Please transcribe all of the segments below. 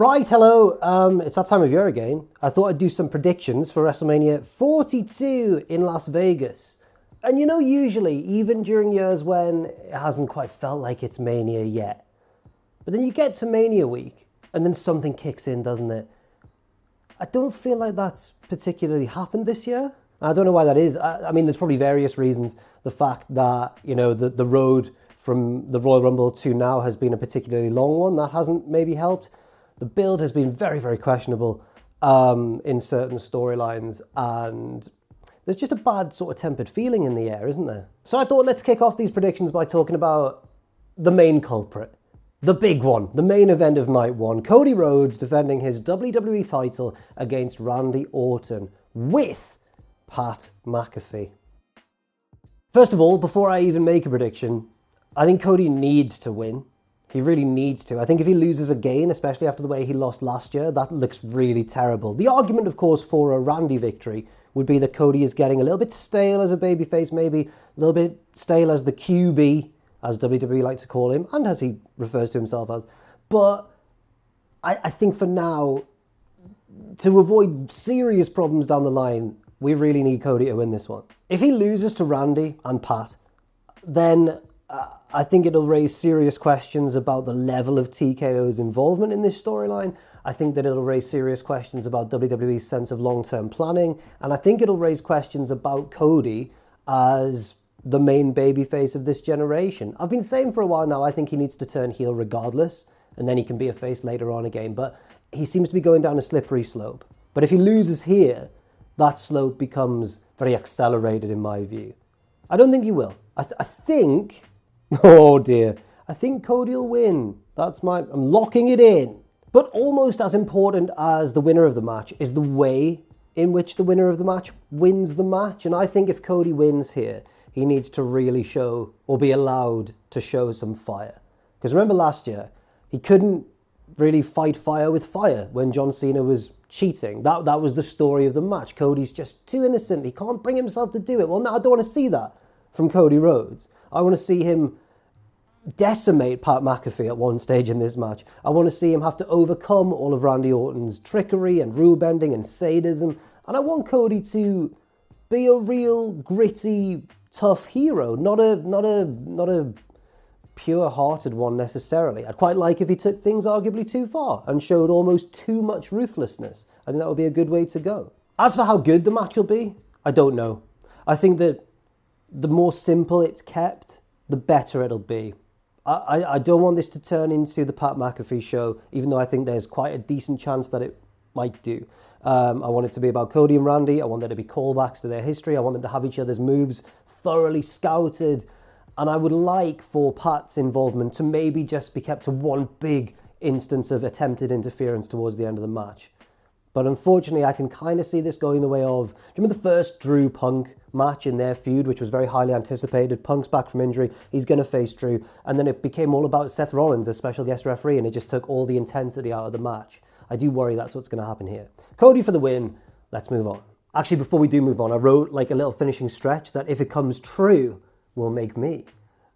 Right, hello, it's that time of year again. I thought I'd do some predictions for WrestleMania 42 in Las Vegas. And you know, usually, even during years when it hasn't quite felt like it's Mania yet, but then you get to Mania week, and then something kicks in, doesn't it? I don't feel like that's particularly happened this year. I don't know why that is. I mean, there's probably various reasons. The fact that, you know, the road from the Royal Rumble to now has been a particularly long one. That hasn't maybe helped. The build has been very, very questionable in certain storylines, and there's just a bad sort of tempered feeling in the air, isn't there? So I thought let's kick off these predictions by talking about the main culprit, the big one, the main event of night one. Cody Rhodes defending his WWE title against Randy Orton with Pat McAfee. First of all, before I even make a prediction, I think Cody needs to win. He really needs to. I think if he loses again, especially after the way he lost last year, that looks really terrible. The argument, of course, for a Randy victory would be that Cody is getting a little bit stale as a babyface, maybe a little bit stale as the QB, as WWE like to call him, and as he refers to himself as. But I think for now, to avoid serious problems down the line, we really need Cody to win this one. If he loses to Randy and Pat, then I think it'll raise serious questions about the level of TKO's involvement in this storyline. I think that it'll raise serious questions about WWE's sense of long-term planning. And I think it'll raise questions about Cody as the main babyface of this generation. I've been saying for a while now, I think he needs to turn heel regardless, and then he can be a face later on again. But he seems to be going down a slippery slope. But if he loses here, that slope becomes very accelerated in my view. I don't think he will. I think... Oh dear. I think Cody will win. I'm locking it in. But almost as important as the winner of the match is the way in which the winner of the match wins the match. And I think if Cody wins here, he needs to really show, or be allowed to show some fire. Because remember last year, he couldn't really fight fire with fire when John Cena was cheating. That was the story of the match. Cody's just too innocent. He can't bring himself to do it. Well, no, I don't want to see that from Cody Rhodes. I want to see him decimate Pat McAfee at one stage in this match. I want to see him have to overcome all of Randy Orton's trickery and rule bending and sadism. And I want Cody to be a real gritty, tough hero, not a pure-hearted one necessarily. I'd quite like if he took things arguably too far and showed almost too much ruthlessness. I think that would be a good way to go. As for how good the match will be, I don't know. I think that the more simple it's kept, the better it'll be. I don't want this to turn into the Pat McAfee show, even though I think there's quite a decent chance that it might do. I want it to be about Cody and Randy. I want there to be callbacks to their history. I want them to have each other's moves thoroughly scouted. And I would like for Pat's involvement to maybe just be kept to one big instance of attempted interference towards the end of the match. But unfortunately, I can kind of see this going the way of... Do you remember the first Drew Punk match in their feud, which was very highly anticipated? Punk's back from injury. He's going to face Drew. And then it became all about Seth Rollins as special guest referee, and it just took all the intensity out of the match. I do worry that's what's going to happen here. Cody for the win. Let's move on. Actually, before we do move on, I wrote like a little finishing stretch that if it comes true, will make me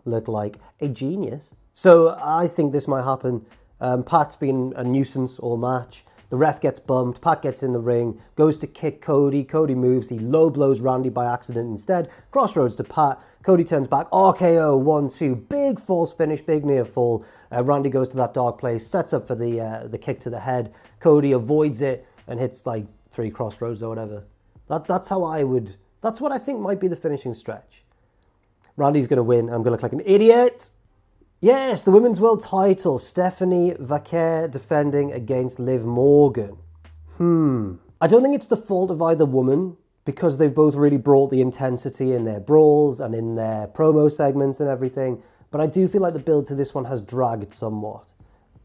look like a genius. So I think this might happen. Pat's been a nuisance all match. The ref gets bumped, Pat gets in the ring, goes to kick Cody, Cody moves, he low blows Randy by accident instead, crossroads to Pat, Cody turns back, RKO, 1-2, big false finish, big near fall, Randy goes to that dark place, sets up for the kick to the head, Cody avoids it and hits like 3 crossroads or whatever. That's what I think might be the finishing stretch. Randy's going to win, I'm going to look like an idiot. Yes, the Women's World title, Stephanie Vaquer defending against Liv Morgan. I don't think it's the fault of either woman, because they've both really brought the intensity in their brawls and in their promo segments and everything, but I do feel like the build to this one has dragged somewhat.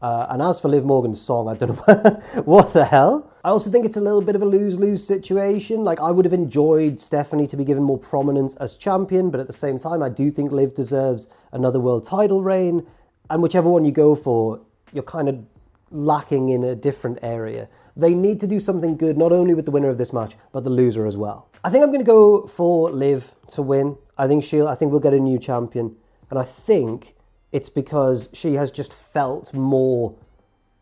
And as for Liv Morgan's song, I don't know what the hell. I also think it's a little bit of a lose-lose situation. Like, I would have enjoyed Stephanie to be given more prominence as champion, but at the same time, I do think Liv deserves another world title reign. And whichever one you go for, you're kind of lacking in a different area. They need to do something good, not only with the winner of this match, but the loser as well. I think I'm going to go for Liv to win. I think we'll get a new champion. And I think it's because she has just felt more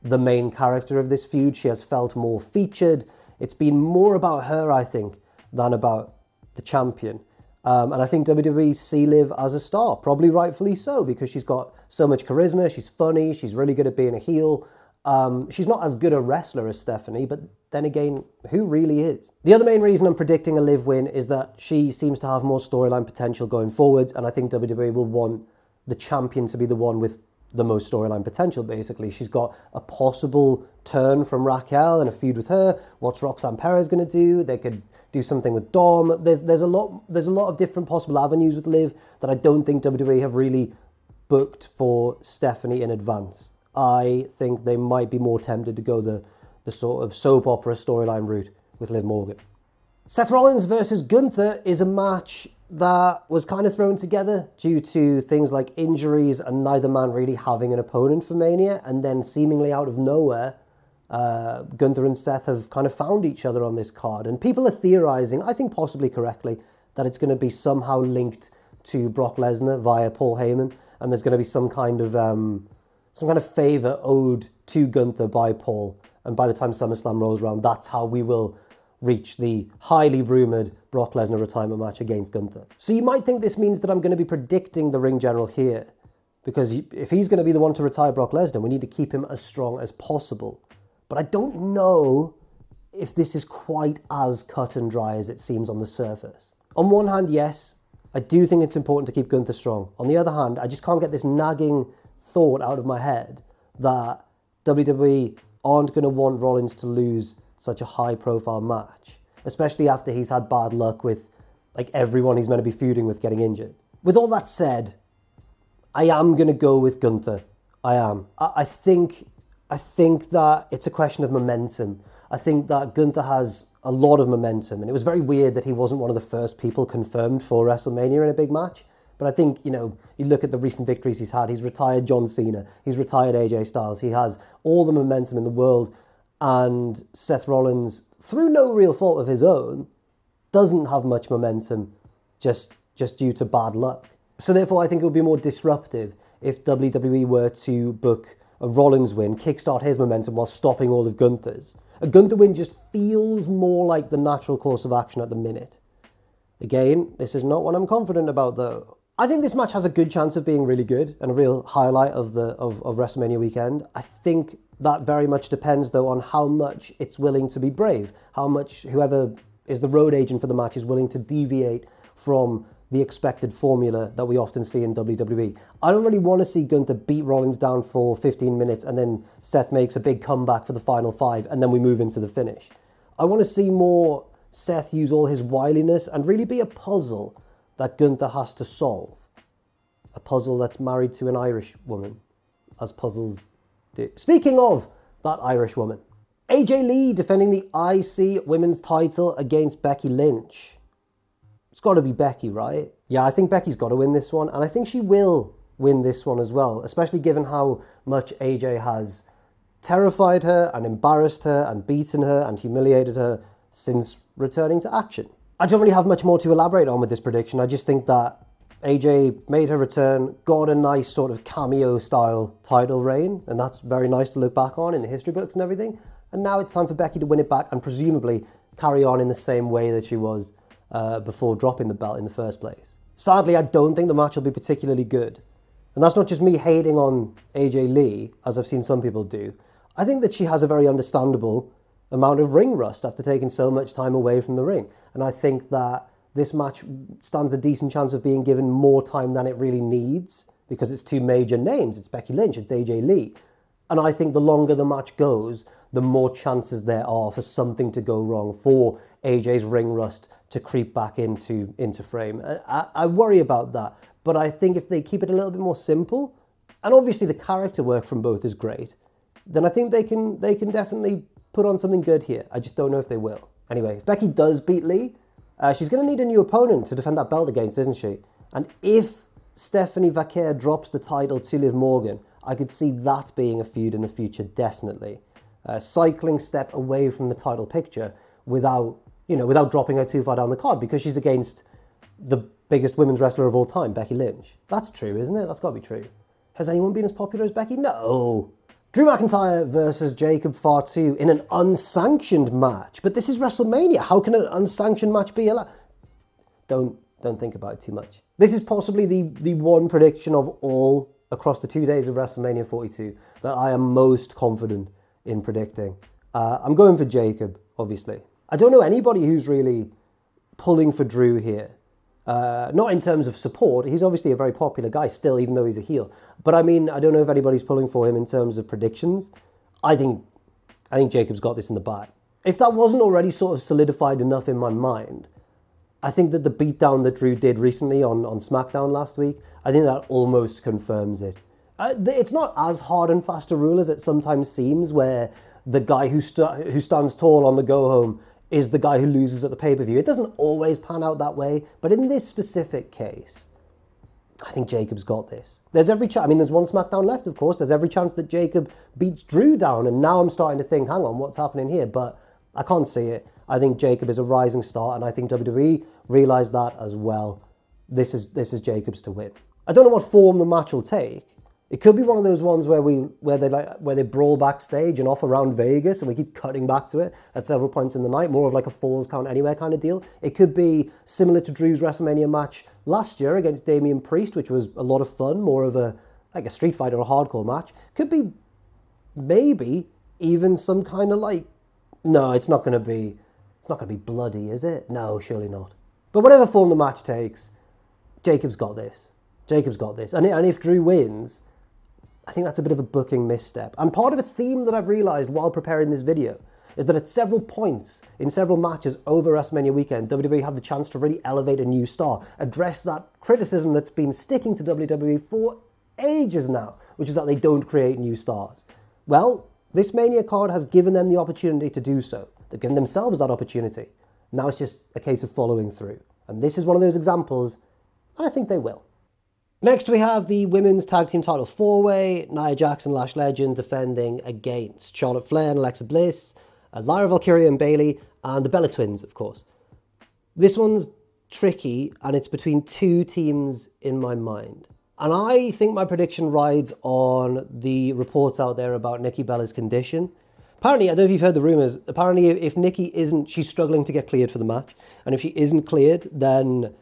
the main character of this feud. She has felt more featured. It's been more about her, I think, than about the champion. And I think WWE see Liv as a star, probably rightfully so, because she's got so much charisma, she's funny, she's really good at being a heel. She's not as good a wrestler as Stephanie, but then again, who really is? The other main reason I'm predicting a Liv win is that she seems to have more storyline potential going forwards, and I think WWE will want the champion to be the one with the most storyline potential, basically. She's got a possible turn from Raquel and a feud with her. What's Roxanne Perez going to do? They could do something with Dom. There's a lot of different possible avenues with Liv that I don't think WWE have really booked for Stephanie in advance. I think they might be more tempted to go the sort of soap opera storyline route with Liv Morgan. Seth Rollins versus Gunther is a match that was kind of thrown together due to things like injuries and neither man really having an opponent for Mania, and then seemingly out of nowhere, Gunther and Seth have kind of found each other on this card, and people are theorizing, I think possibly correctly, that it's going to be somehow linked to Brock Lesnar via Paul Heyman, and there's going to be some kind of favor owed to Gunther by Paul, and by the time SummerSlam rolls around, that's how we will reach the highly rumoured Brock Lesnar retirement match against Gunther. So you might think this means that I'm going to be predicting the ring general here, because if he's going to be the one to retire Brock Lesnar, we need to keep him as strong as possible. But I don't know if this is quite as cut and dry as it seems on the surface. On one hand, yes, I do think it's important to keep Gunther strong. On the other hand, I just can't get this nagging thought out of my head that WWE aren't going to want Rollins to lose such a high-profile match, especially after he's had bad luck with everyone he's meant to be feuding with getting injured. With all that said, I am going to go with Gunther. I am. I think that it's a question of momentum. I think that Gunther has a lot of momentum, and it was very weird that he wasn't one of the first people confirmed for WrestleMania in a big match. But I think, you look at the recent victories he's had. He's retired John Cena. He's retired AJ Styles. He has all the momentum in the world. And Seth Rollins, through no real fault of his own, doesn't have much momentum just due to bad luck. So therefore, I think it would be more disruptive if WWE were to book a Rollins win, kickstart his momentum while stopping all of Gunther's. A Gunther win just feels more like the natural course of action at the minute. Again, this is not what I'm confident about, though. I think this match has a good chance of being really good and a real highlight of WrestleMania weekend. I think that very much depends, though, on how much it's willing to be brave, how much whoever is the road agent for the match is willing to deviate from the expected formula that we often see in WWE. I don't really want to see Gunther beat Rollins down for 15 minutes and then Seth makes a big comeback for the final 5 and then we move into the finish. I want to see more Seth use all his wiliness and really be a puzzle that Gunther has to solve. A puzzle that's married to an Irish woman, as puzzles do. Speaking of that Irish woman, AJ Lee defending the IC women's title against Becky Lynch. It's got to be Becky, right? Yeah, I think Becky's got to win this one, and I think she will win this one as well, especially given how much AJ has terrified her and embarrassed her and beaten her and humiliated her since returning to action. I don't really have much more to elaborate on with this prediction. I just think that AJ made her return, got a nice sort of cameo-style title reign, and that's very nice to look back on in the history books and everything. And now it's time for Becky to win it back and presumably carry on in the same way that she was before dropping the belt in the first place. Sadly, I don't think the match will be particularly good. And that's not just me hating on AJ Lee, as I've seen some people do. I think that she has a very understandable amount of ring rust after taking so much time away from the ring. And I think that this match stands a decent chance of being given more time than it really needs because it's two major names. It's Becky Lynch, it's AJ Lee. And I think the longer the match goes, the more chances there are for something to go wrong, for AJ's ring rust to creep back into frame. I worry about that. But I think if they keep it a little bit more simple, and obviously the character work from both is great, then I think they can definitely put on something good here. I just don't know if they will. Anyway, if Becky does beat Lee, she's going to need a new opponent to defend that belt against, isn't she? And if Stephanie Vaquer drops the title to Liv Morgan, I could see that being a feud in the future, definitely. Cycling Steph away from the title picture without dropping her too far down the card because she's against the biggest women's wrestler of all time, Becky Lynch. That's true, isn't it? That's got to be true. Has anyone been as popular as Becky? No. Drew McIntyre versus Jacob Fatu in an unsanctioned match. But this is WrestleMania. How can an unsanctioned match be allowed? Don't think about it too much. This is possibly the one prediction of all across the 2 days of WrestleMania 42 that I am most confident in predicting. I'm going for Jacob, obviously. I don't know anybody who's really pulling for Drew here. Not in terms of support. He's obviously a very popular guy still, even though he's a heel. But I mean, I don't know if anybody's pulling for him in terms of predictions. I think Jacob's got this in the bag. If that wasn't already sort of solidified enough in my mind, I think that the beatdown that Drew did recently on SmackDown last week, I think that almost confirms it. It's not as hard and fast a rule as it sometimes seems, where the guy who stands tall on the go-home is the guy who loses at the pay-per-view. It doesn't always pan out that way, but in this specific case, I think Jacob's got this. There's every chance. I mean, there's one SmackDown left, of course. There's every chance that Jacob beats Drew down, and now I'm starting to think, hang on, what's happening here? But I can't see it. I think Jacob is a rising star, and I think WWE realised that as well. This is Jacob's to win. I don't know what form the match will take. It could be one of those ones where they brawl backstage and off around Vegas, and we keep cutting back to it at several points in the night, more of like a Falls Count Anywhere kind of deal. It could be similar to Drew's WrestleMania match last year against Damian Priest, which was a lot of fun, more of a Street Fighter or a hardcore match. Could be maybe even some kind of no, it's not going to be bloody, is it? No, surely not. But whatever form the match takes, Jacob's got this. Jacob's got this. And if Drew wins, I think that's a bit of a booking misstep. And part of a theme that I've realised while preparing this video is that at several points in several matches over WrestleMania weekend, WWE have the chance to really elevate a new star, address that criticism that's been sticking to WWE for ages now, which is that they don't create new stars. Well, this Mania card has given them the opportunity to do so. They've given themselves that opportunity. Now it's just a case of following through. And this is one of those examples, and I think they will. Next, we have the Women's Tag Team Title 4-Way. Nia Jax and Lash Legend defending against Charlotte Flair and Alexa Bliss, Lyra Valkyria and Bayley, and the Bella Twins, of course. This one's tricky, and it's between two teams in my mind. And I think my prediction rides on the reports out there about Nikki Bella's condition. Apparently, I don't know if you've heard the rumours, apparently if Nikki she's struggling to get cleared for the match, and if she isn't cleared, then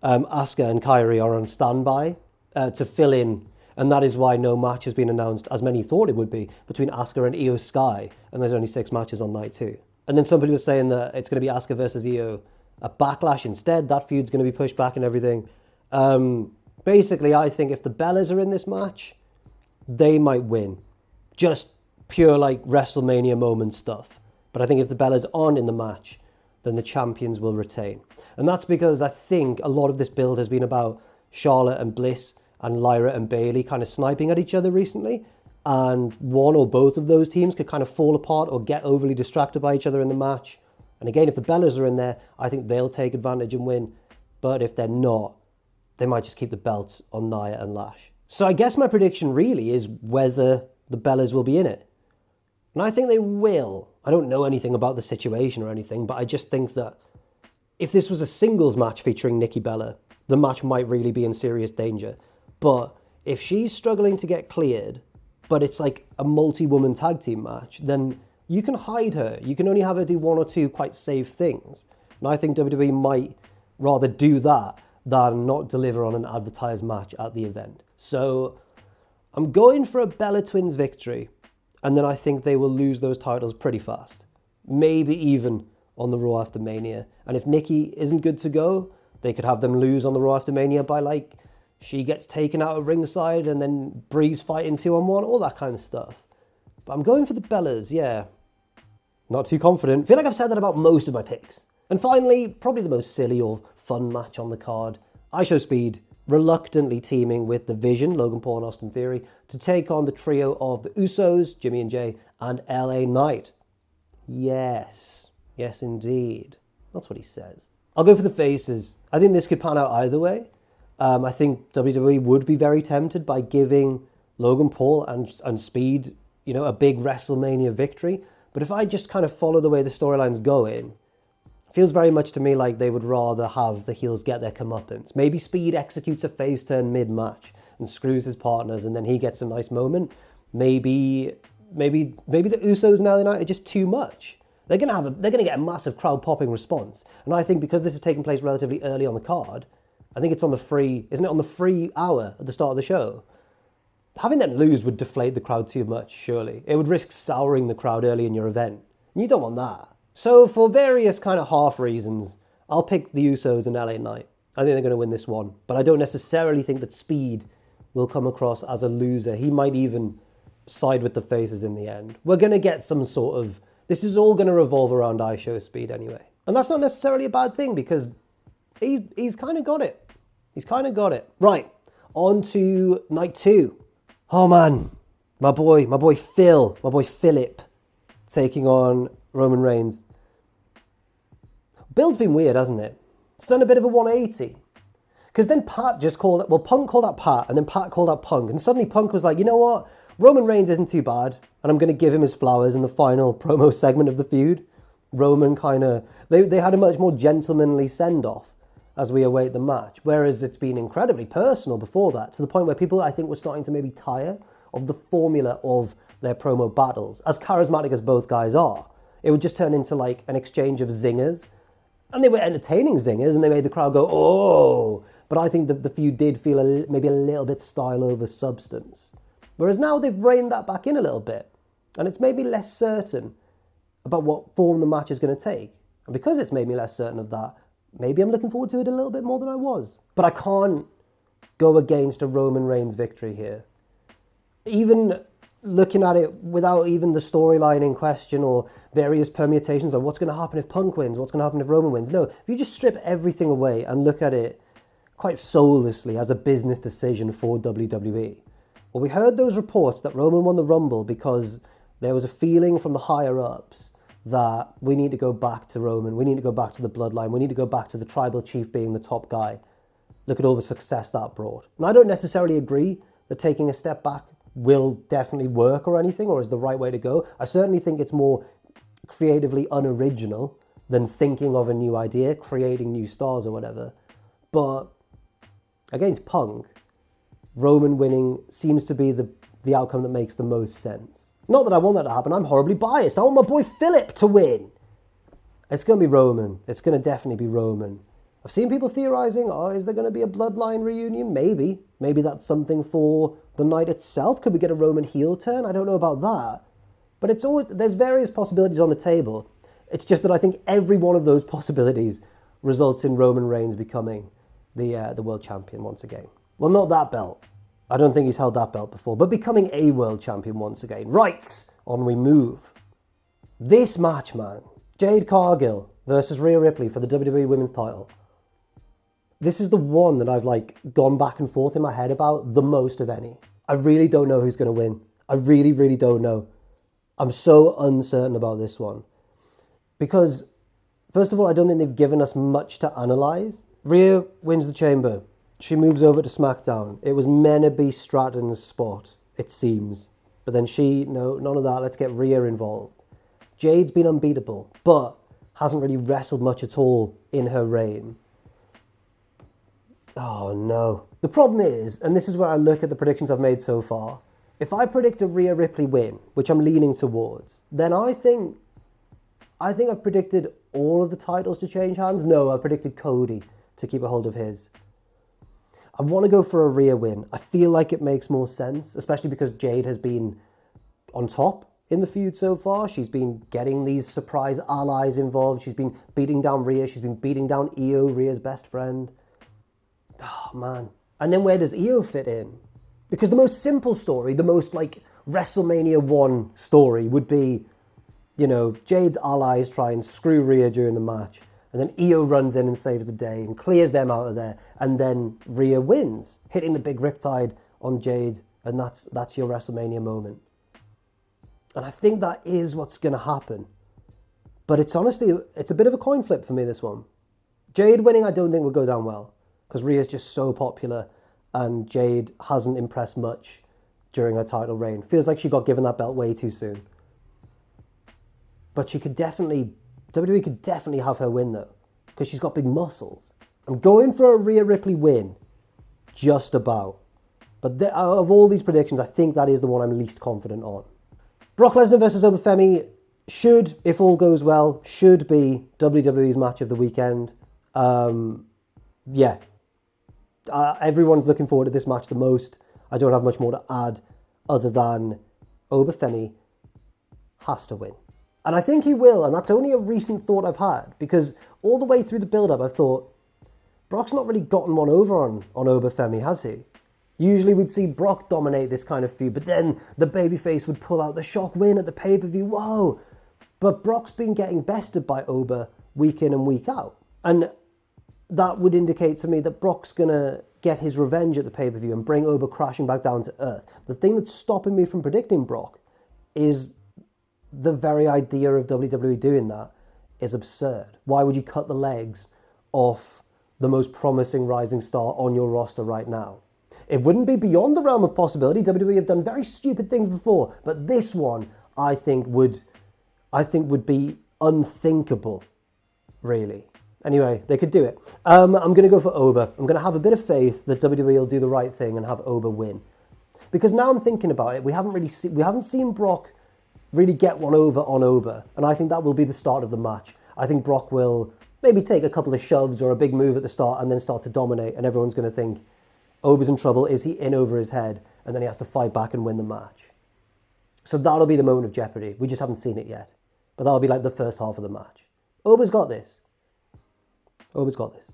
Asuka and Kairi are on standby to fill in, and that is why no match has been announced, as many thought it would be, between Asuka and Io Sky, and there's only 6 matches on night 2. And then somebody was saying that it's going to be Asuka versus Io at Backlash instead. That feud's going to be pushed back and everything. Basically, I think if the Bellas are in this match, they might win. Just pure WrestleMania moment stuff. But I think if the Bellas aren't in the match, then the champions will retain. And that's because I think a lot of this build has been about Charlotte and Bliss and Lyra and Bayley kind of sniping at each other recently, and one or both of those teams could kind of fall apart or get overly distracted by each other in the match. And again, if the Bellas are in there, I think they'll take advantage and win. But if they're not, they might just keep the belts on Nia and Lash. So I guess my prediction really is whether the Bellas will be in it. And I think they will. I don't know anything about the situation or anything, but I just think that if this was a singles match featuring Nikki Bella, the match might really be in serious danger. But if she's struggling to get cleared, but it's like a multi-woman tag team match, then you can hide her. You can only have her do 1 or 2 quite safe things. And I think WWE might rather do that than not deliver on an advertised match at the event. So I'm going for a Bella Twins victory, and then I think they will lose those titles pretty fast. Maybe even on the Raw after Mania. And if Nikki isn't good to go, they could have them lose on the Raw after Mania by she gets taken out of ringside and then Bree's fighting 2-on-1, all that kind of stuff. But I'm going for the Bellas, yeah. Not too confident. Feel like I've said that about most of my picks. And finally, probably the most silly or fun match on the card, IShowSpeed reluctantly teaming with The Vision, Logan Paul and Austin Theory, to take on the trio of the Usos, Jimmy and Jay, and LA Knight. Yes. Yes, indeed. That's what he says. I'll go for the faces. I think this could pan out either way. I think WWE would be very tempted by giving Logan Paul and Speed, a big WrestleMania victory. But if I just kind of follow the way the storyline's going, it feels very much to me like they would rather have the heels get their comeuppance. Maybe Speed executes a face turn mid-match and screws his partners, and then he gets a nice moment. Maybe maybe the Usos and LA Knight are just too much. They're gonna get a massive crowd popping response, and I think because this is taking place relatively early on the card, I think it's on the free, isn't it on the free hour at the start of the show? Having them lose would deflate the crowd too much, surely. It would risk souring the crowd early in your event. And you don't want that. So for various kind of half reasons, I'll pick the Usos and LA Knight. I think they're going to win this one. But I don't necessarily think that Speed will come across as a loser. He might even side with the faces in the end. We're going to get some sort of... This is all going to revolve around IShowSpeed anyway. And that's not necessarily a bad thing because he's kind of got it. He's kind of got it. Right, on to night 2. Oh man, my boy Philip taking on Roman Reigns. Build's been weird, hasn't it? It's done a bit of a 180. Because then Pat just called it, well, Punk called out Pat, and then Pat called out Punk, and suddenly Punk was like, you know what? Roman Reigns isn't too bad, and I'm going to give him his flowers in the final promo segment of the feud. Roman kind of, they had a much more gentlemanly send-off as we await the match, whereas it's been incredibly personal before that, to the point where people, I think, were starting to maybe tire of the formula of their promo battles. As charismatic as both guys are, it would just turn into like an exchange of zingers, and they were entertaining zingers, and they made the crowd go, oh! But I think the feud did feel maybe a little bit style over substance. Whereas now they've reined that back in a little bit, and it's made me less certain about what form the match is going to take. And because it's made me less certain of that, maybe I'm looking forward to it a little bit more than I was. But I can't go against a Roman Reigns victory here. Even looking at it without even the storyline in question or various permutations of what's going to happen if Punk wins, what's going to happen if Roman wins. No, if you just strip everything away and look at it quite soullessly as a business decision for WWE. Well, we heard those reports that Roman won the Rumble because there was a feeling from the higher-ups that we need to go back to Roman, we need to go back to the bloodline, we need to go back to the tribal chief being the top guy. Look at all the success that brought. And I don't necessarily agree that taking a step back will definitely work or anything, or is the right way to go. I certainly think it's more creatively unoriginal than thinking of a new idea, creating new stars or whatever. But against Punk, Roman winning seems to be the outcome that makes the most sense. Not that I want that to happen, I'm horribly biased. I want my boy Philip to win. It's going to be Roman. It's going to definitely be Roman. I've seen people theorising, is there going to be a bloodline reunion? Maybe. Maybe that's something for the night itself. Could we get a Roman heel turn? I don't know about that. But it's always, there's various possibilities on the table. It's just that I think every one of those possibilities results in Roman Reigns becoming the world champion once again. Well, not that belt. I don't think he's held that belt before, but becoming a world champion once again. Right, on we move. This match, man. Jade Cargill versus Rhea Ripley for the WWE Women's title. This is the one that I've gone back and forth in my head about the most of any. I really don't know who's going to win. I really, really don't know. I'm so uncertain about this one. Because, first of all, I don't think they've given us much to analyse. Rhea wins the chamber. She moves over to SmackDown. It was meant to be Stratton's spot, it seems. But then no, none of that. Let's get Rhea involved. Jade's been unbeatable, but hasn't really wrestled much at all in her reign. Oh no. The problem is, and this is where I look at the predictions I've made so far, if I predict a Rhea Ripley win, which I'm leaning towards, then I think I've predicted all of the titles to change hands. No, I've predicted Cody to keep a hold of his. I want to go for a Rhea win. I feel like it makes more sense, especially because Jade has been on top in the feud so far. She's been getting these surprise allies involved. She's been beating down Rhea. She's been beating down Io, Rhea's best friend. Oh, man. And then where does Io fit in? Because the most simple story, the most WrestleMania 1 story would be, Jade's allies try and screw Rhea during the match. And then Io runs in and saves the day and clears them out of there. And then Rhea wins, hitting the big riptide on Jade. And that's your WrestleMania moment. And I think that is what's going to happen. But it's a bit of a coin flip for me, this one. Jade winning, I don't think will go down well. Because Rhea's just so popular. And Jade hasn't impressed much during her title reign. Feels like she got given that belt way too soon. But WWE could definitely have her win though, because she's got big muscles. I'm going for a Rhea Ripley win, just about. But of all these predictions, I think that is the one I'm least confident on. Brock Lesnar versus Femi should, if all goes well, should be WWE's match of the weekend. Everyone's looking forward to this match the most. I don't have much more to add other than Femi has to win. And I think he will, and that's only a recent thought I've had, because all the way through the build-up I've thought, Brock's not really gotten one over on Femi, has he? Usually we'd see Brock dominate this kind of feud, but then the babyface would pull out the shock win at the pay-per-view. Whoa! But Brock's been getting bested by Oba week in and week out. And that would indicate to me that Brock's going to get his revenge at the pay-per-view and bring Oba crashing back down to earth. The thing that's stopping me from predicting Brock is the very idea of WWE doing that is absurd. Why would you cut the legs off the most promising rising star on your roster right now? It wouldn't be beyond the realm of possibility. WWE have done very stupid things before, but this one I think would be unthinkable, really. Anyway, they could do it. I'm going to go for Oba. I'm going to have a bit of faith that WWE will do the right thing and have Oba win. Because now I'm thinking about it, we haven't seen Brock really get one over on Oba, and I think that will be the start of the match. I think Brock will maybe take a couple of shoves or a big move at the start and then start to dominate, and everyone's going to think, Oba's in trouble, is he in over his head? And then he has to fight back and win the match. So that'll be the moment of jeopardy. We just haven't seen it yet. But that'll be like the first half of the match. Oba's got this. Oba's got this.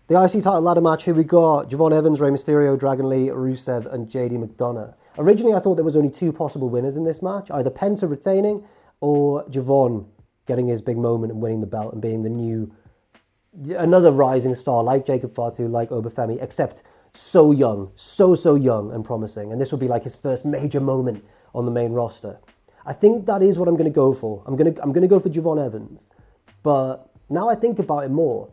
The IC title ladder match, here we got Javon Evans, Rey Mysterio, Dragon Lee, Rusev, and JD McDonough. Originally, I thought there was only two possible winners in this match, either Penta retaining or Javon getting his big moment and winning the belt and being another rising star like Jacob Fatu, like Femi, except so young, so young and promising. And this will be like his first major moment on the main roster. I think that is what I'm going to go for. I'm going to go for Javon Evans. But now I think about it more,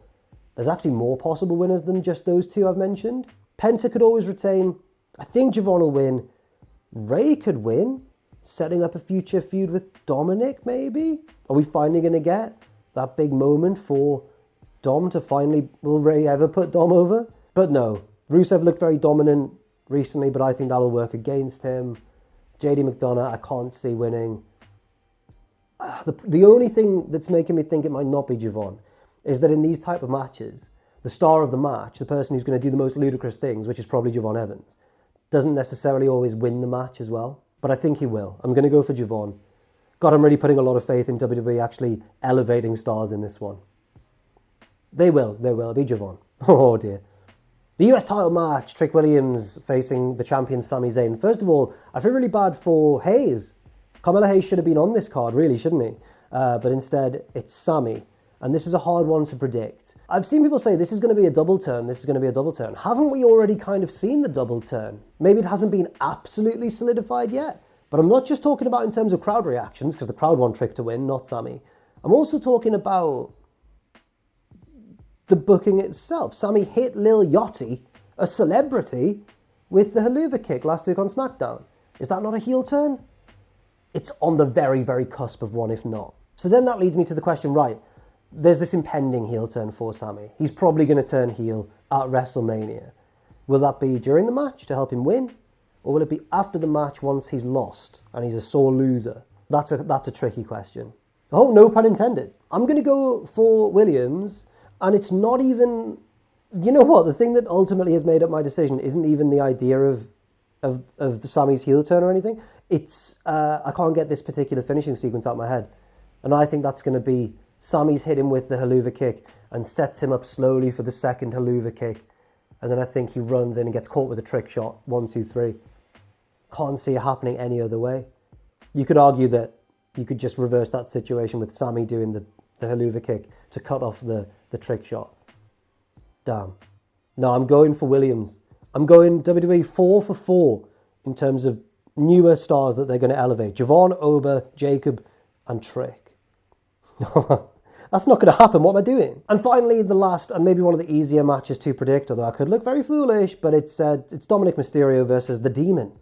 there's actually more possible winners than just those two I've mentioned. Penta could always retain. I think Javon will win. Rey could win, setting up a future feud with Dominik, maybe? Are we finally going to get that big moment for Dom to finally... Will Rey ever put Dom over? But no. Rusev looked very dominant recently, but I think that'll work against him. JD McDonough, I can't see winning. The only thing that's making me think it might not be Javon is that in these type of matches, the star of the match, the person who's going to do the most ludicrous things, which is probably Javon Evans, doesn't necessarily always win the match as well. But I think he will. I'm going to go for Javon. God, I'm really putting a lot of faith in WWE actually elevating stars in this one. They will. It'll be Javon. Oh dear. The US title match, Trick Williams facing the champion Sami Zayn. First of all, I feel really bad for Hayes. Carmelo Hayes should have been on this card, really, shouldn't he? But instead, it's Sami. And this is a hard one to predict. I've seen people say this is going to be a double turn, Haven't we already kind of seen the double turn? Maybe it hasn't been absolutely solidified yet. But I'm not just talking about in terms of crowd reactions, because the crowd want Trick to win, not Sami. I'm also talking about the booking itself. Sami hit Lil Yachty, a celebrity, with the haluva kick last week on SmackDown. Is that not a heel turn? It's on the very, very cusp of one, if not. So then that leads me to the question, right, there's this impending heel turn for Sami. He's probably going to turn heel at WrestleMania. Will that be during the match to help him win? Or will it be after the match once he's lost and he's a sore loser? That's a tricky question. Oh, no pun intended. I'm going to go for Williams, and it's not even... You know what? The thing that ultimately has made up my decision isn't even the idea of the Sami's heel turn or anything. It's... I can't get this particular finishing sequence out of my head. And I think that's going to be Sami's hit him with the haluva kick and sets him up slowly for the second haluva kick. And then I think he runs in and gets caught with a trick shot. 1, 2, 3. Can't see it happening any other way. You could argue that you could just reverse that situation with Sami doing the haluva kick to cut off the trick shot. Damn. No, I'm going for Williams. I'm going WWE 4 for 4 in terms of newer stars that they're going to elevate. Javon, Oba, Jacob, and Trick. That's not going to happen. What am I doing? And finally, the last and maybe one of the easier matches to predict, although I could look very foolish, but it's Dominik Mysterio versus the Demon,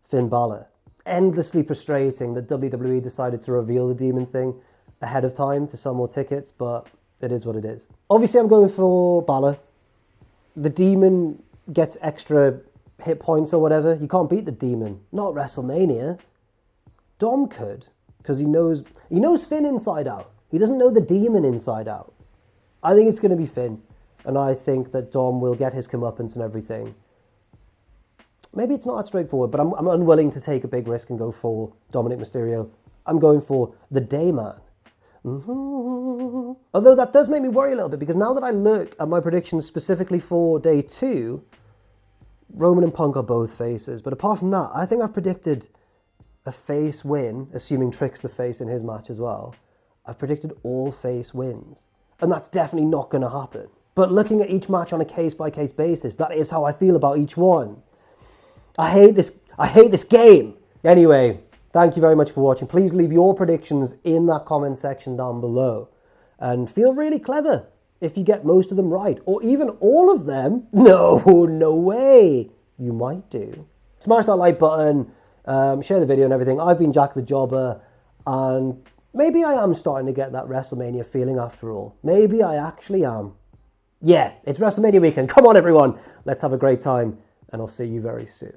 Finn Balor. Endlessly frustrating that WWE decided to reveal the Demon thing ahead of time to sell more tickets, but it is what it is. Obviously, I'm going for Balor. The Demon gets extra hit points or whatever. You can't beat the Demon. Not WrestleMania. Dom could, because he knows Finn inside out. He doesn't know the demon inside out. I think it's going to be Finn, and I think that Dom will get his comeuppance and everything. Maybe it's not that straightforward, but I'm unwilling to take a big risk and go for Dominik Mysterio. I'm going for the Dayman. Mm-hmm. Although that does make me worry a little bit, because now that I look at my predictions specifically for day 2, Roman and Punk are both faces. But apart from that, I think I've predicted a face win, assuming Trick's the face in his match as well. I've predicted all face wins. And that's definitely not going to happen. But looking at each match on a case-by-case basis, that is how I feel about each one. I hate this game. Anyway, thank you very much for watching. Please leave your predictions in that comment section down below. And feel really clever if you get most of them right. Or even all of them. No way. You might do. Smash that like button. Share the video and everything. I've been Jack the Jobber. And maybe I am starting to get that WrestleMania feeling after all. Maybe I actually am. Yeah, it's WrestleMania weekend. Come on, everyone. Let's have a great time. And I'll see you very soon.